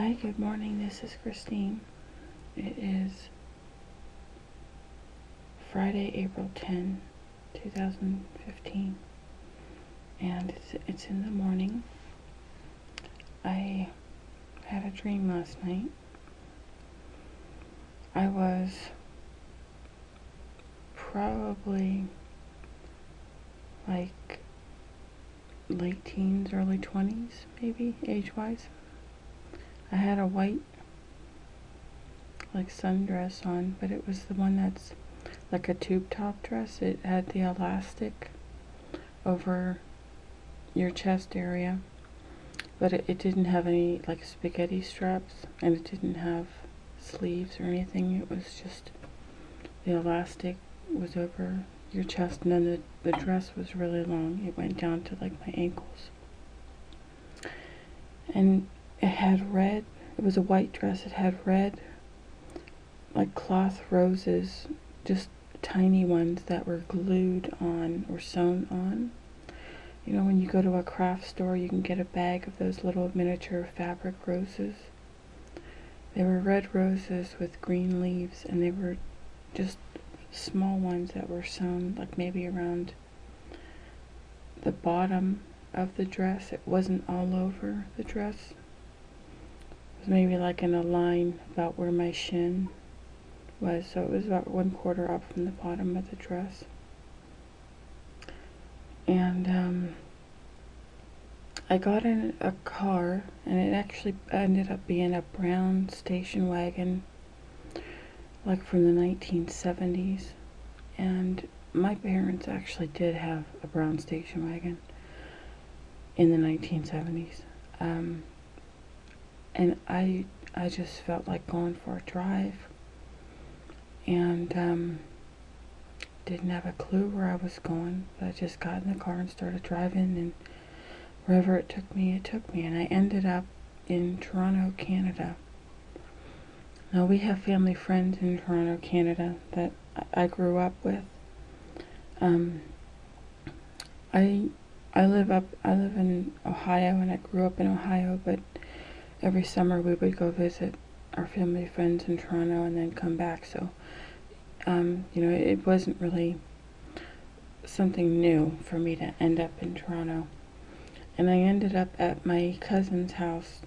Hi, good morning. This is Christine. It is Friday, April 10, 2015, and it's in the morning. I had a dream last night. I was probably like late teens, early 20s, maybe, age-wise. I had a white sundress on, but it was the one that's like a tube top dress. It had the elastic over your chest area, but it didn't have any spaghetti straps, and it didn't have sleeves or anything. It was just the elastic was over your chest, and then the dress was really long. It went down to my ankles, and it had red. It was a white dress. It had red cloth roses, just tiny ones that were glued on or sewn on. You know, when you go to a craft store, you can get a bag of those little miniature fabric roses. They were red roses with green leaves, and they were just small ones that were sewn maybe around the bottom of the dress. It wasn't all over the dress. It was maybe in a line about where my shin was, so it was about 1/4 up from the bottom of the dress. And I got in a car, and it actually ended up being a brown station wagon, from the 1970s. And my parents actually did have a brown station wagon in the 1970s. And I just felt like going for a drive, and didn't have a clue where I was going, but I just got in the car and started driving, and wherever it took me, and I ended up in Toronto, Canada. Now, we have family friends in Toronto, Canada that I grew up with. I live in Ohio, and I grew up in Ohio, but every summer we would go visit our family friends in Toronto and then come back. So, it wasn't really something new for me to end up in Toronto. And I ended up at my cousin's house.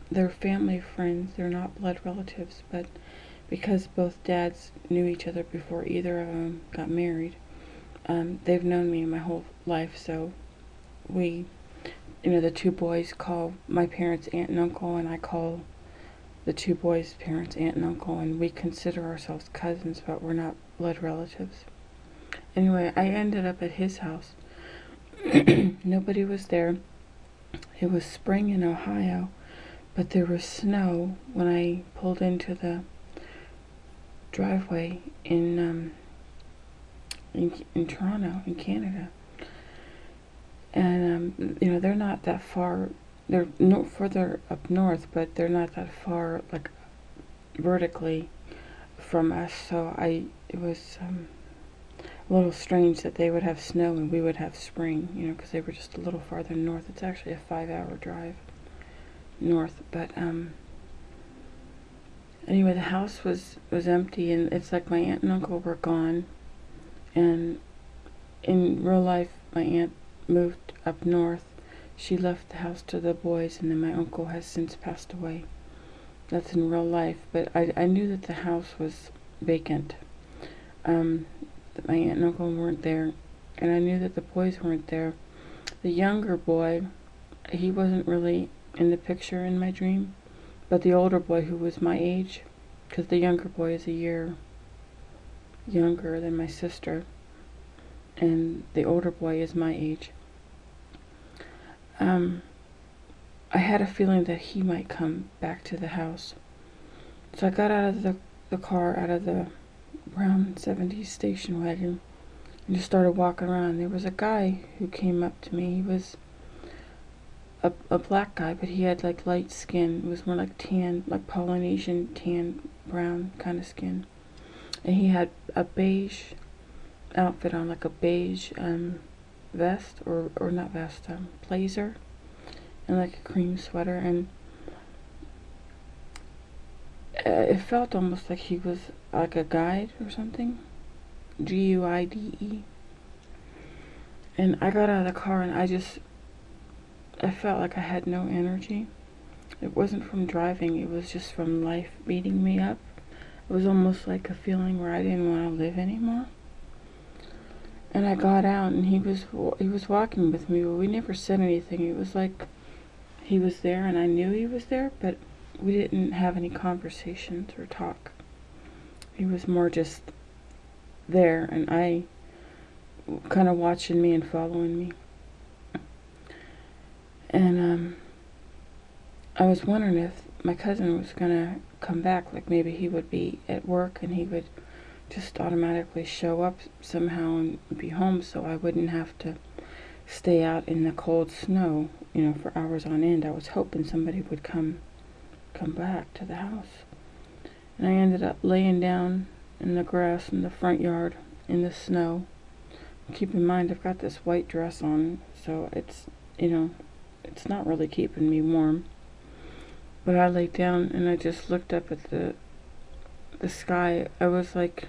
They're family friends. They're not blood relatives, but because both dads knew each other before either of them got married, they've known me my whole life. So the two boys call my parents aunt and uncle, and I call the two boys' parents aunt and uncle, and we consider ourselves cousins, but we're not blood relatives. Anyway, I ended up at his house. Nobody was there. It was spring in Ohio, but there was snow when I pulled into the driveway in Toronto, in Canada. And they're not that far. They're no further up north, but they're not that far vertically from us. So it was a little strange that they would have snow and we would have spring, because they were just a little farther north. It's actually a 5-hour drive north. But anyway, the house was empty, and it's my aunt and uncle were gone. And in real life, my aunt moved up north. She left the house to the boys, and then my uncle has since passed away. That's in real life. But I knew that the house was vacant. That my aunt and uncle weren't there, and I knew that the boys weren't there. The younger boy, he wasn't really in the picture in my dream, but the older boy, who was my age, because the younger boy is a year younger than my sister, and the older boy is my age. I had a feeling that he might come back to the house. So I got out of the car, out of the brown 70s station wagon, and just started walking around. There was a guy who came up to me. He was a black guy, but he had light skin. It was more tan, Polynesian tan, brown kind of skin. And he had a beige outfit on, a beige vest, or not vest, blazer, and a cream sweater. And It felt almost like he was like a guide or something. Guide. And I got out of the car and I felt like I had no energy. It wasn't from driving, it was just from life beating me up. It was almost like a feeling where I didn't want to live anymore. And I got out and he was walking with me, but we never said anything. It was like he was there and I knew he was there, but we didn't have any conversations or talk. He was more just there and I kind of watching me and following me. And I was wondering if my cousin was gonna come back, like maybe he would be at work and he would just automatically show up somehow and be home, so I wouldn't have to stay out in the cold snow, for hours on end. I was hoping somebody would come back to the house. And I ended up laying down in the grass in the front yard in the snow. Keep in mind I've got this white dress on, so it's not really keeping me warm. But I laid down and I just looked up at the sky. I was like,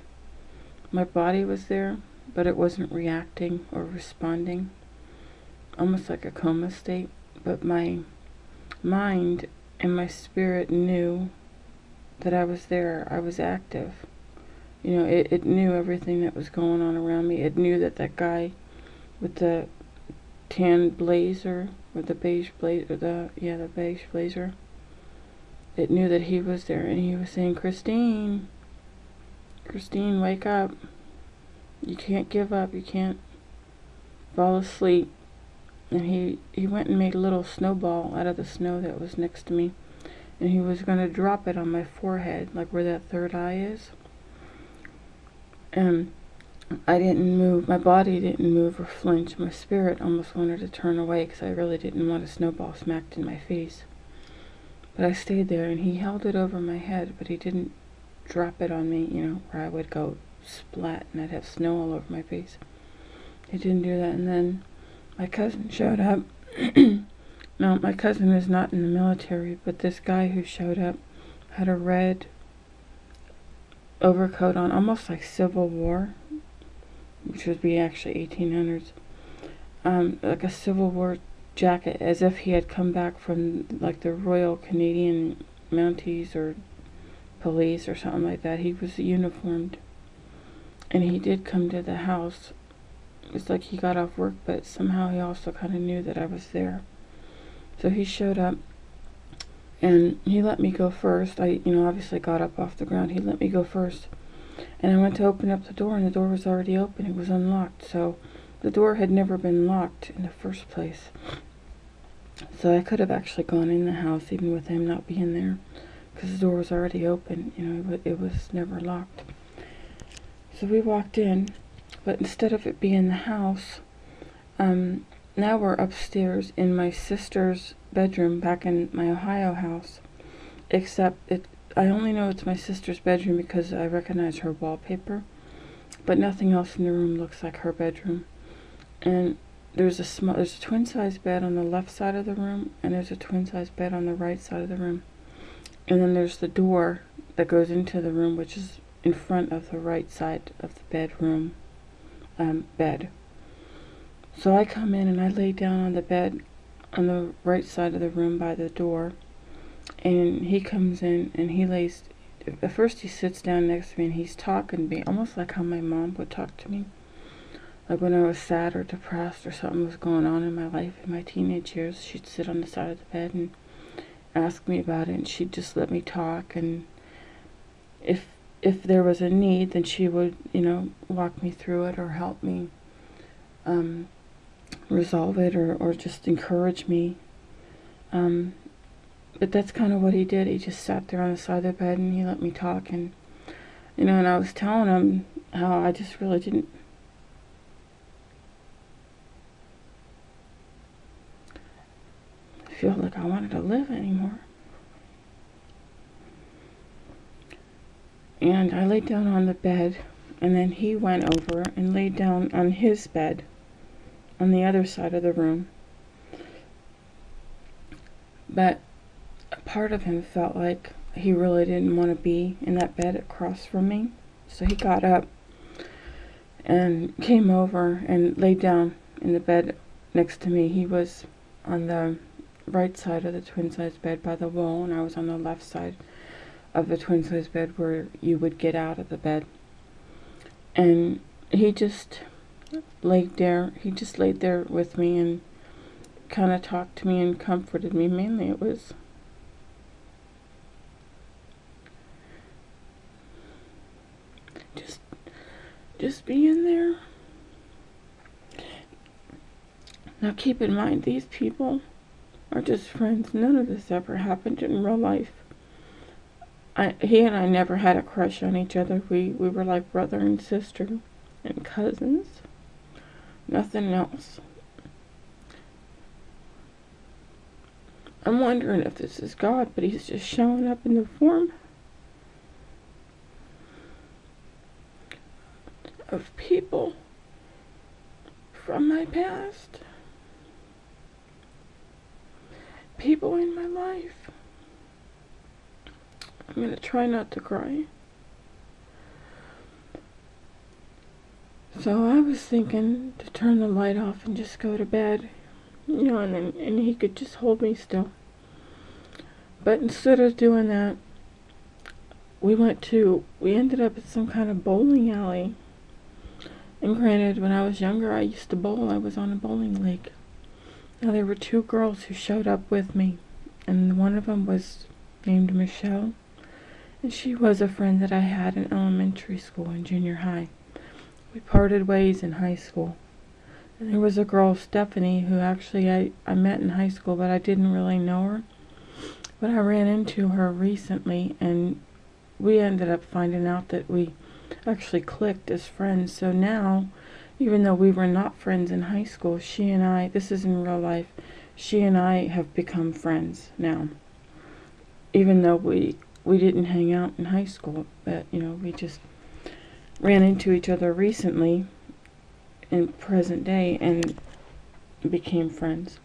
my body was there, but it wasn't reacting or responding. Almost like a coma state. But my mind and my spirit knew that I was there. I was active. It knew everything that was going on around me. It knew that guy with the tan blazer, or the beige blazer, the beige blazer. It knew that he was there, and he was saying, Christine, wake up. You can't give up. You can't fall asleep. And he went and made a little snowball out of the snow that was next to me, and he was going to drop it on my forehead, like where that third eye is. And I didn't move. My body didn't move or flinch. My spirit almost wanted to turn away because I really didn't want a snowball smacked in my face. But I stayed there, and he held it over my head, but he didn't drop it on me, where I would go splat and I'd have snow all over my face. He didn't do that. And then my cousin showed up. No, my cousin is not in the military, but this guy who showed up had a red overcoat on, almost like Civil War, which would be actually 1800s. Like a Civil War jacket, as if he had come back from like the Royal Canadian Mounties or police or something like that. He was uniformed, and he did come to the house. It's like he got off work, but somehow he also kind of knew that I was there. So he showed up, and he let me go first. I obviously got up off the ground. He let me go first, and I went to open up the door, and the door was already open. It was unlocked, so the door had never been locked in the first place. So I could have actually gone in the house even with him not being there, because the door was already open. It was never locked. So we walked in, but instead of it being the house, now we're upstairs in my sister's bedroom back in my Ohio house. Except I only know it's my sister's bedroom because I recognize her wallpaper, but nothing else in the room looks like her bedroom. And there's a twin-size bed on the left side of the room, and there's a twin-size bed on the right side of the room. And then there's the door that goes into the room, which is in front of the right side of the bedroom bed. So I come in and I lay down on the bed on the right side of the room by the door, and he comes in and he lays. At first he sits down next to me and he's talking to me, almost like how my mom would talk to me. Like when I was sad or depressed or something was going on in my life in my teenage years, she'd sit on the side of the bed and ask me about it, and she'd just let me talk. And if there was a need, then she would, walk me through it or help me resolve it or just encourage me. But that's kind of what he did. He just sat there on the side of the bed and he let me talk. And, and I was telling him how I just really didn't feel like I wanted to live anymore. And I laid down on the bed, and then he went over and laid down on his bed on the other side of the room. But a part of him felt like he really didn't want to be in that bed across from me. So he got up and came over and laid down in the bed next to me. He was on the right side of the twin-size bed by the wall, and I was on the left side of the twin-size bed where you would get out of the bed. And he just laid there. He just laid there with me and kind of talked to me and comforted me. Mainly it was just being there. Now keep in mind, these people are just friends. None of this ever happened in real life. He and I never had a crush on each other. We were like brother and sister and cousins. Nothing else. I'm wondering if this is God, but he's just showing up in the form of people from my past. People in my life. I'm going to try not to cry. So I was thinking to turn the light off and just go to bed, you know, and he could just hold me still. But instead of doing that, we ended up at some kind of bowling alley. And granted, when I was younger, I used to bowl. I was on a bowling league. Now, there were two girls who showed up with me, and one of them was named Michelle, and she was a friend that I had in elementary school and junior high. We parted ways in high school. And there was a girl, Stephanie, who actually I met in high school, but I didn't really know her. But I ran into her recently, and we ended up finding out that we actually clicked as friends. So now, even though we were not friends in high school, she and I, this is in real life, she and I have become friends now. Even though we didn't hang out in high school, but, you know, we just ran into each other recently in present day and became friends.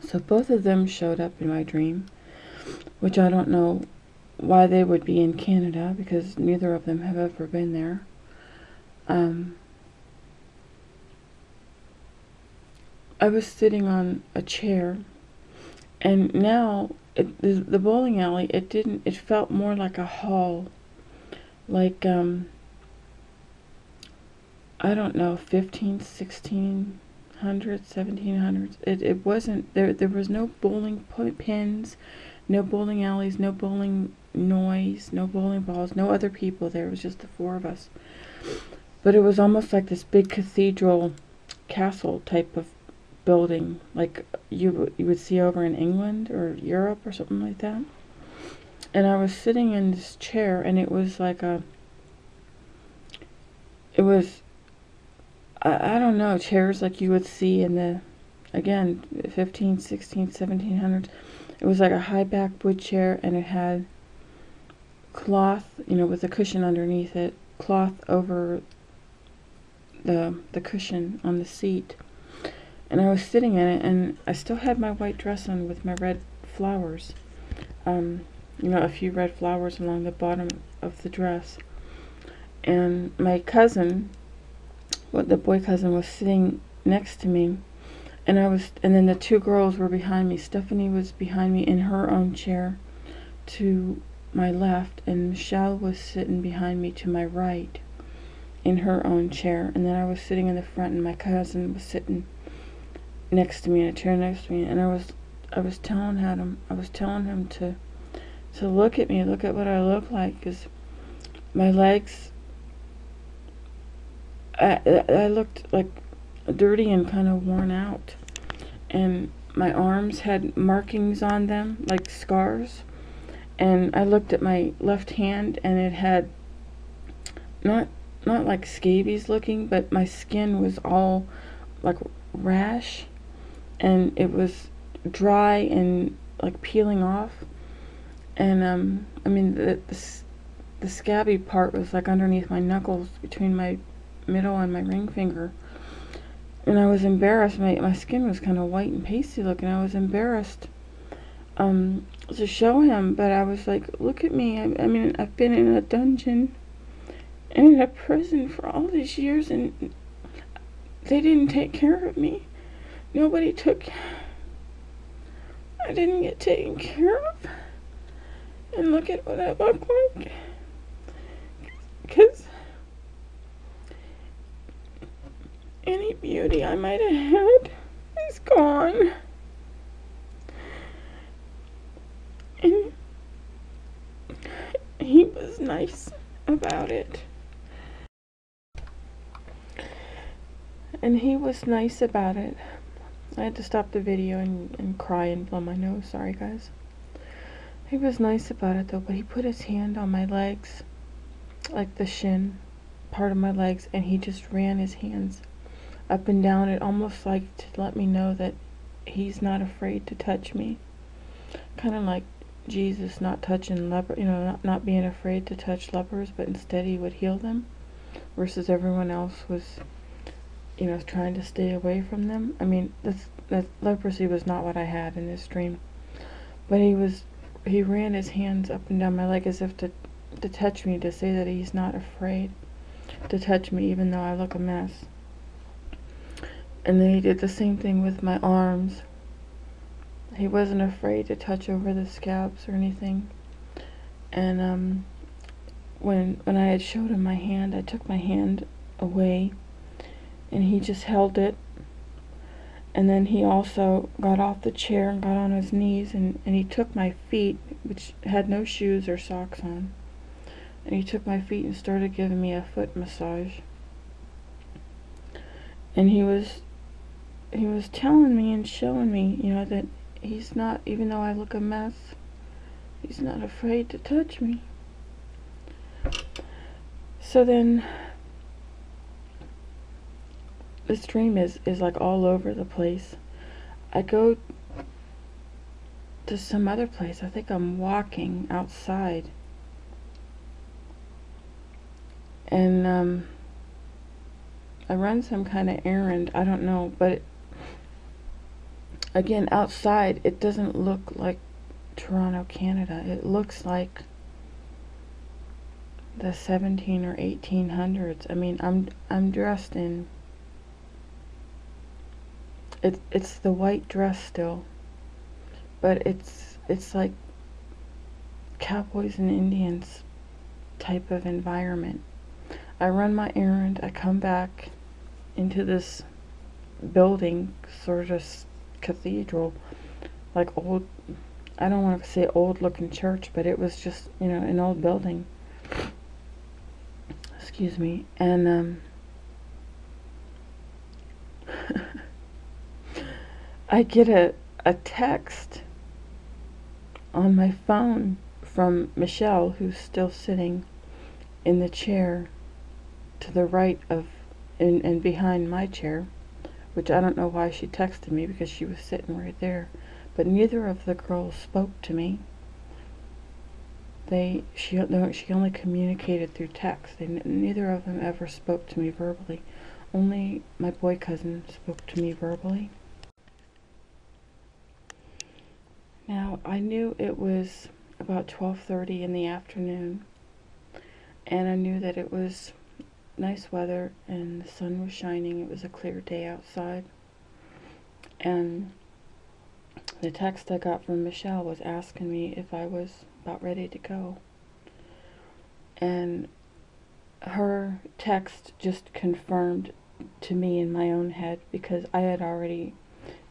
So both of them showed up in my dream, which I don't know why they would be in Canada, because neither of them have ever been there. I was sitting on a chair, and now the bowling alley, it felt more like a hall, like I don't know, 15, 1600s, 1700s. It wasn't, there was no bowling pins, no bowling alleys, no bowling noise, no bowling balls, no other people there. It was just the four of us. But it was almost like this big cathedral castle type of building, like you would see over in England or Europe or something like that. And I was sitting in this chair, and it was like I don't know, chairs like you would see in the, again, 15, 16, 1700s. It was like a high back wood chair, and it had cloth, you know, with a cushion underneath it, cloth over the cushion on the seat. And I was sitting in it, and I still had my white dress on with my red flowers. You know, a few red flowers along the bottom of the dress. And my cousin, the boy cousin, was sitting next to me, and then the two girls were behind me. Stephanie was behind me in her own chair to my left, and Michelle was sitting behind me to my right in her own chair. And then I was sitting in the front, and my cousin was sitting next to me in a chair next to me. And I was telling him to look at me, look at what I look like, because my legs, I looked like dirty and kind of worn out, and my arms had markings on them like scars. And I looked at my left hand, and it had not like scabies looking, but my skin was all like rash, and it was dry and like peeling off. And I mean, the scabby part was like underneath my knuckles, between my middle and my ring finger. And I was embarrassed. My skin was kind of white and pasty looking. I was embarrassed to show him, but I was like, look at me. I mean, I've been in a dungeon and in a prison for all these years, and they didn't take care of me. Nobody took. I didn't get taken care of. And look at what I look like. Because any beauty I might have had is gone. And he was nice about it. I had to stop the video and cry and blow my nose. Sorry, guys. He was nice about it, though, but he put his hand on my legs, like the shin part of my legs, and he just ran his hands up and down it, almost like to let me know that he's not afraid to touch me. Kind of like Jesus not touching not being afraid to touch lepers, but instead he would heal them, versus everyone else was, trying to stay away from them. I mean, that leprosy was not what I had in this dream, but he ran his hands up and down my leg as if to touch me, to say that he's not afraid to touch me, even though I look a mess. And then he did the same thing with my arms. He wasn't afraid to touch over the scabs or anything. And when I had showed him my hand, I took my hand away, and he just held it. And then he also got off the chair and got on his knees, and he took my feet, which had no shoes or socks on, and he took my feet and started giving me a foot massage. And he was telling me and showing me, that he's not, even though I look a mess, he's not afraid to touch me. So then, this dream is like all over the place. I go to some other place. I think I'm walking outside. And I run some kind of errand. I don't know. But again, outside, it doesn't look like Toronto, Canada. It looks like the 17 or 1800s. I mean, I'm dressed in... It's the white dress still, but it's like cowboys and Indians type of environment. I run my errand, I come back into this building, sort of cathedral, like old, I don't want to say old looking church, but it was just, an old building. Excuse me. And I get a text on my phone from Michelle, who's still sitting in the chair to the right of and behind my chair, which I don't know why she texted me, because she was sitting right there. But neither of the girls spoke to me. She only communicated through text. Neither of them ever spoke to me verbally. Only my boy cousin spoke to me verbally. Now, I knew it was about 12:30 in the afternoon, and I knew that it was nice weather and the sun was shining. It was a clear day outside. And the text I got from Michelle was asking me if I was about ready to go. And her text just confirmed to me in my own head, because I had already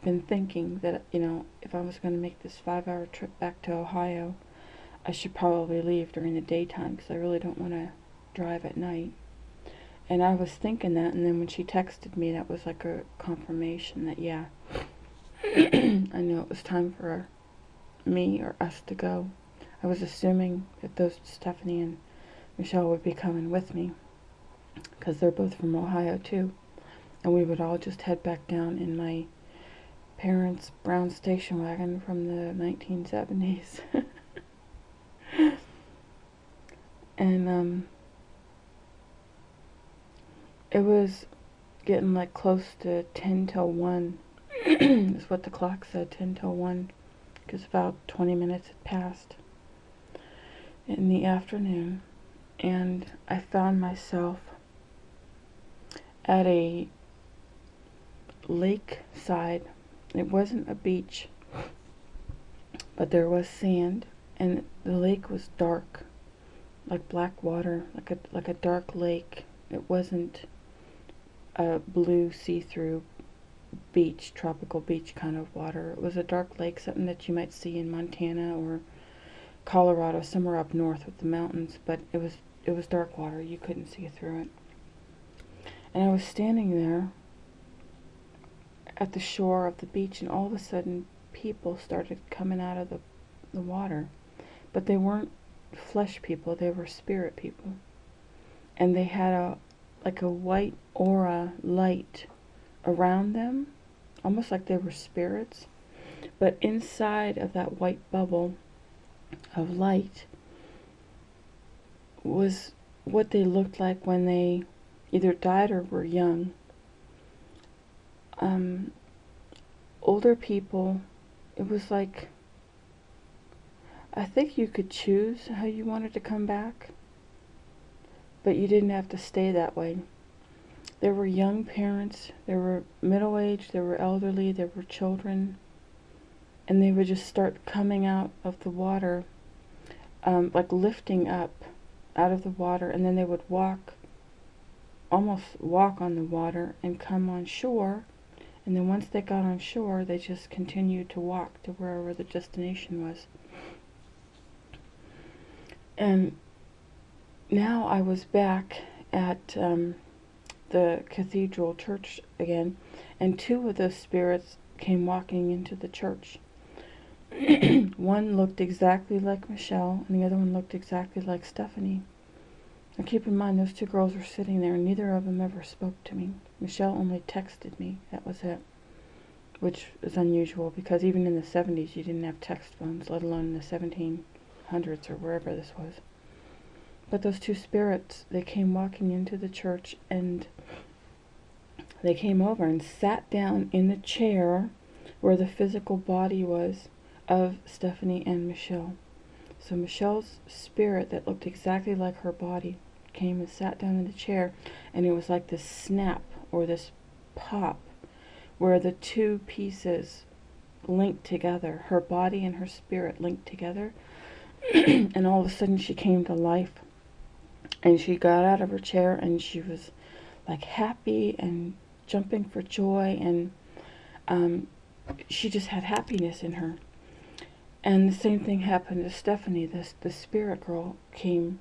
been thinking that, if I was going to make this 5-hour trip back to Ohio, I should probably leave during the daytime, because I really don't want to drive at night. And I was thinking that, and then when she texted me, that was like a confirmation that, yeah, I knew it was time for me or us to go. I was assuming that Stephanie and Michelle would be coming with me, because they're both from Ohio too, and we would all just head back down in my parents' brown station wagon from the 1970s. And it was getting close to 10 till 1 is what the clock said, 10 till 1 because about 20 minutes had passed in the afternoon, and I found myself at a lakeside. It wasn't a beach, but there was sand, and the lake was dark, like black water, like a dark lake. It wasn't a blue see-through beach, tropical beach kind of water. It was a dark lake, something that you might see in Montana or Colorado, somewhere up north with the mountains, but it was dark water. You couldn't see through it. And I was standing there at the shore of the beach, and all of a sudden people started coming out of the water. But they weren't flesh people, they were spirit people. And they had like a white aura light around them, almost like they were spirits. But inside of that white bubble of light was what they looked like when they either died or were young. Older people, it was like, I think you could choose how you wanted to come back, but you didn't have to stay that way. There were young parents, there were middle-aged, there were elderly, there were children, and they would just start coming out of the water, like lifting up out of the water, and then they would almost walk on the water and come on shore. And then once they got on shore, they just continued to walk to wherever the destination was. And now I was back at the cathedral church again, and two of those spirits came walking into the church. One looked exactly like Michelle, and the other one looked exactly like Stephanie. Now keep in mind, those two girls were sitting there, and neither of them ever spoke to me. Michelle only texted me, that was it. Which is unusual, because even in the 70s you didn't have text phones, let alone in the 1700s or wherever this was. But those two spirits, they came walking into the church, and they came over and sat down in the chair where the physical body was of Stephanie and Michelle. So Michelle's spirit that looked exactly like her body came and sat down in the chair, and it was like this snap or this pop where the two pieces linked together, her body and her spirit linked together, and all of a sudden she came to life, and she got out of her chair, and she was like happy and jumping for joy, and she just had happiness in her. And the same thing happened to Stephanie. The spirit girl came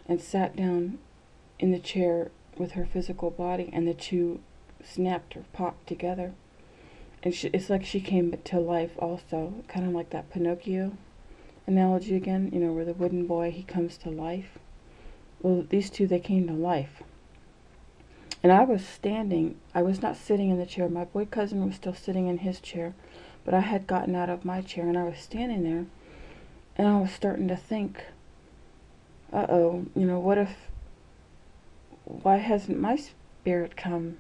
and sat down in the chair with her physical body, and the two snapped or popped together. And it's like she came to life also, kind of like that Pinocchio analogy again, you know, where the wooden boy, he comes to life. Well, these two, they came to life. And I was standing, I was not sitting in the chair. My boy cousin was still sitting in his chair, but I had gotten out of my chair, and I was standing there, and I was starting to think, uh-oh, you know, why hasn't my spirit come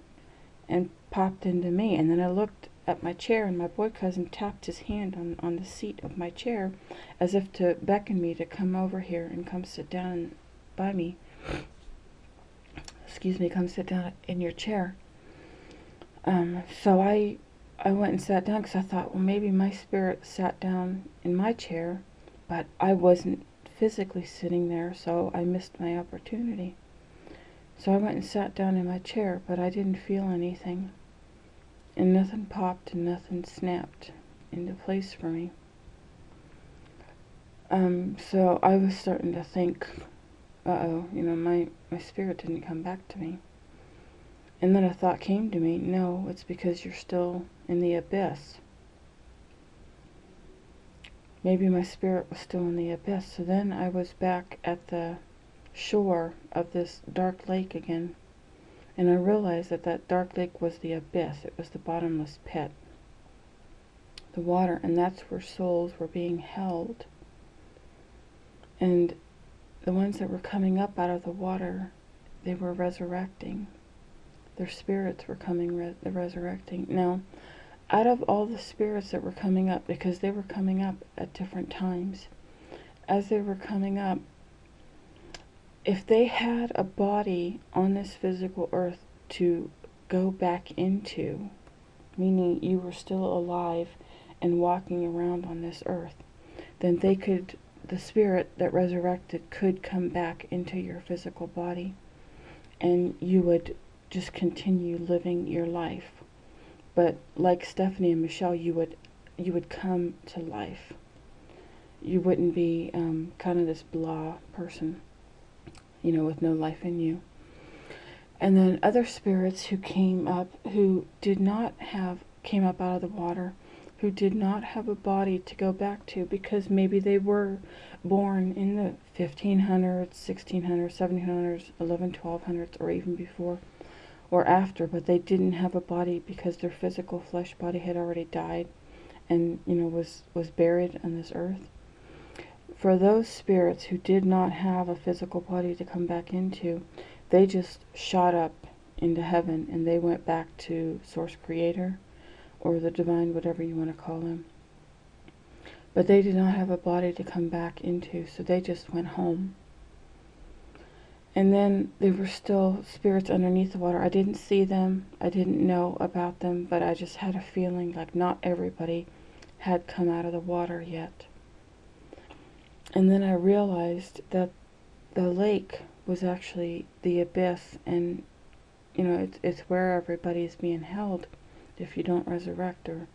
and popped into me? And then I looked at my chair, and my boy cousin tapped his hand on the seat of my chair as if to beckon me to come over here and come sit down by me. Excuse me, come sit down in your chair. So I went and sat down, because I thought, well, maybe my spirit sat down in my chair, but I wasn't physically sitting there, so I missed my opportunity. So I went and sat down in my chair, but I didn't feel anything. And nothing popped and nothing snapped into place for me. So I was starting to think, uh-oh, you know, my spirit didn't come back to me. And then a thought came to me, no, it's because you're still in the abyss. Maybe my spirit was still in the abyss. So then I was back at the shore of this dark lake again. And I realized that that dark lake was the abyss. It was the bottomless pit. The water, and that's where souls were being held. And the ones that were coming up out of the water, they were resurrecting. Their spirits were coming, resurrecting. Now, out of all the spirits that were coming up, because they were coming up at different times, as they were coming up, if they had a body on this physical earth to go back into, meaning you were still alive and walking around on this earth, then they could, the spirit that resurrected could come back into your physical body, and you would just continue living your life. But like Stephanie and Michelle, you would come to life. You wouldn't be kind of this blah person, with no life in you. And then other spirits who came up, came up out of the water, who did not have a body to go back to, because maybe they were born in the 1500s, 1600s, 1700s, 1200s, or even before or after, but they didn't have a body because their physical flesh body had already died and was buried on this earth. For those spirits who did not have a physical body to come back into, they just shot up into heaven, and they went back to Source Creator, or the divine, whatever you want to call him. But they did not have a body to come back into, so they just went home. And then there were still spirits underneath the water. I didn't see them, I didn't know about them, but I just had a feeling like not everybody had come out of the water yet. And then I realized that the lake was actually the abyss, and it's where everybody's being held if you don't resurrect, or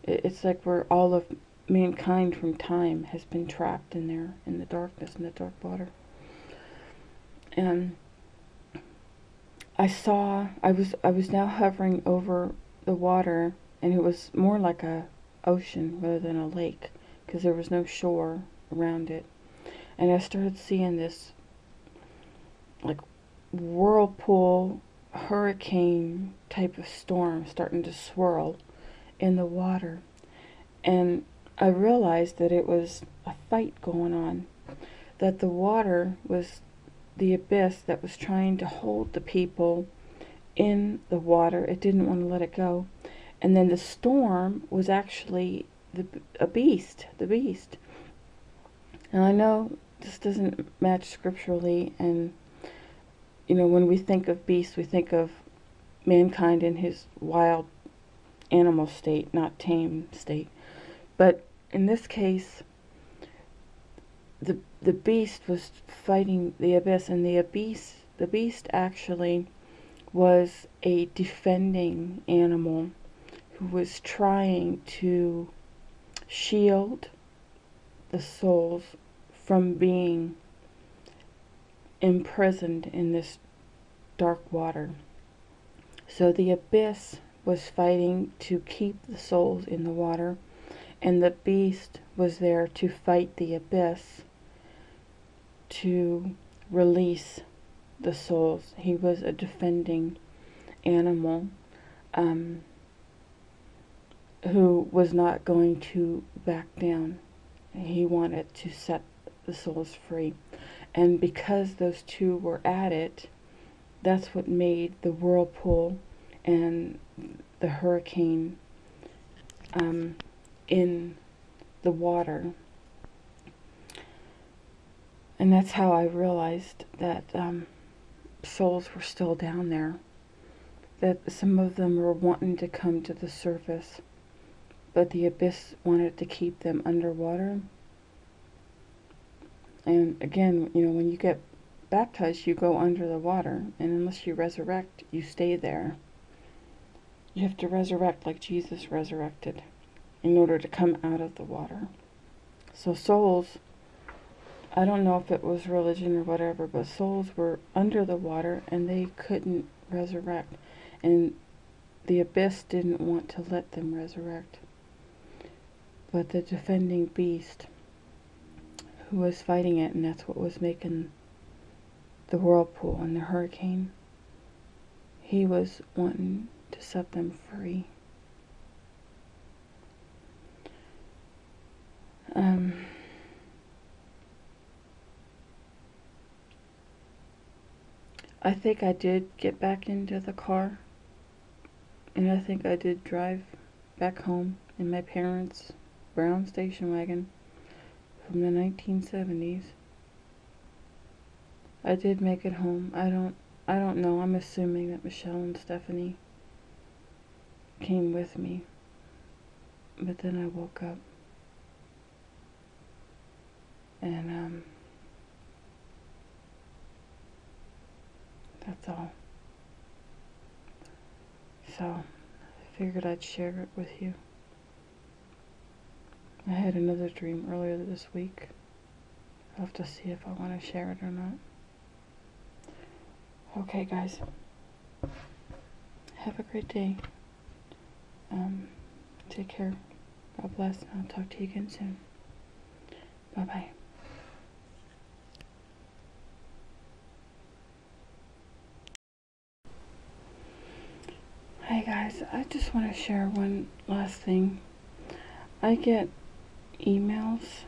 it's like where all of mankind from time has been trapped in there, in the darkness, in the dark water. And I was now hovering over the water, and it was more like a ocean rather than a lake, because there was no shore around it. And I started seeing this like whirlpool, hurricane type of storm starting to swirl in the water. And I realized that it was a fight going on, that the water was the abyss that was trying to hold the people in the water. It didn't want to let it go. And then the storm was actually the beast. And I know this doesn't match scripturally, and when we think of beast, we think of mankind in his wild animal state, not tame state. But in this case, the beast was fighting the abyss, and the beast actually was a defending animal who was trying to shield the souls from being imprisoned in this dark water. So the abyss was fighting to keep the souls in the water, and the beast was there to fight the abyss to release the souls. He was a defending animal who was not going to back down. He wanted to set the souls free. And because those two were at it, that's what made the whirlpool and the hurricane in the water. And that's how I realized that souls were still down there. That some of them were wanting to come to the surface, but the abyss wanted to keep them underwater. And again, when you get baptized, you go under the water, and unless you resurrect, you stay there. You have to resurrect like Jesus resurrected in order to come out of the water. So souls, I don't know if it was religion or whatever, but souls were under the water and they couldn't resurrect. And the abyss didn't want to let them resurrect. But the defending beast who was fighting it, and that's what was making the whirlpool and the hurricane, he was wanting to set them free. I think I did get back into the car, and I think I did drive back home in my parents' brown station wagon from the 1970s. I did make it home. I don't know. I'm assuming that Michelle and Stephanie came with me. But then I woke up and that's all. So I figured I'd share it with you. I had another dream earlier this week. I'll have to see if I want to share it or not. Okay, guys. Have a great day. Take care. God bless. I'll talk to you again soon. Bye-bye. Hi guys, I just want to share one last thing. I get emails,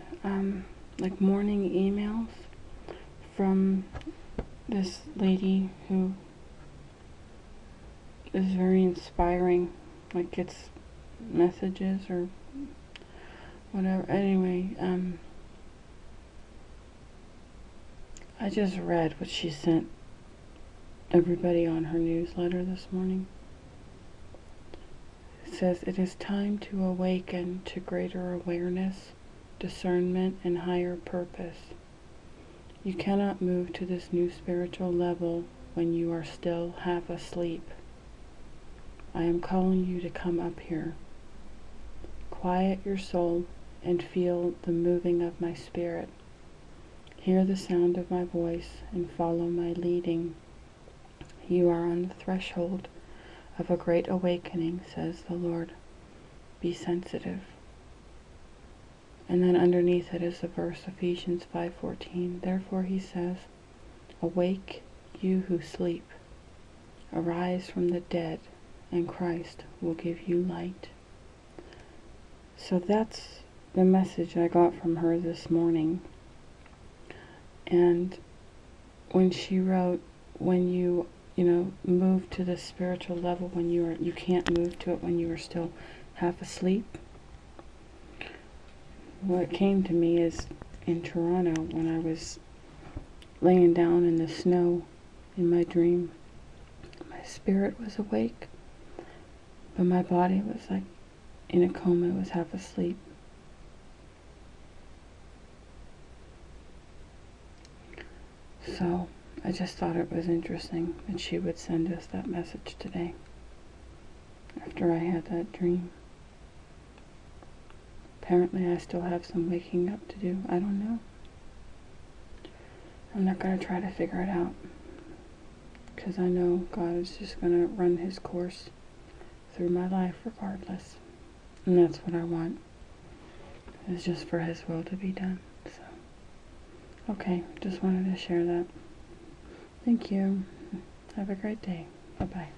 like morning emails from this lady who is very inspiring, like gets messages or whatever. Anyway, I just read what she sent everybody on her newsletter this morning. It says, "It is time to awaken to greater awareness, discernment, and higher purpose. You cannot move to this new spiritual level when you are still half asleep. I am calling you to come up here. Quiet your soul and feel the moving of my spirit. Hear the sound of my voice and follow my leading. You are on the threshold of a great awakening, says the Lord. Be sensitive." And then underneath it is a verse, Ephesians 5:14. "Therefore he says, awake, you who sleep. Arise from the dead, and Christ will give you light." So that's the message I got from her this morning. And when she wrote, when you move to the spiritual level, when you can't move to it when you are still half asleep. What came to me is in Toronto when I was laying down in the snow in my dream. My spirit was awake, but my body was like in a coma. It was half asleep. So I just thought it was interesting that she would send us that message today after I had that dream. Apparently I still have some waking up to do. I don't know. I'm not going to try to figure it out, because I know God is just going to run his course through my life regardless. And that's what I want. It's just for his will to be done. So, okay, just wanted to share that. Thank you. Have a great day. Bye-bye.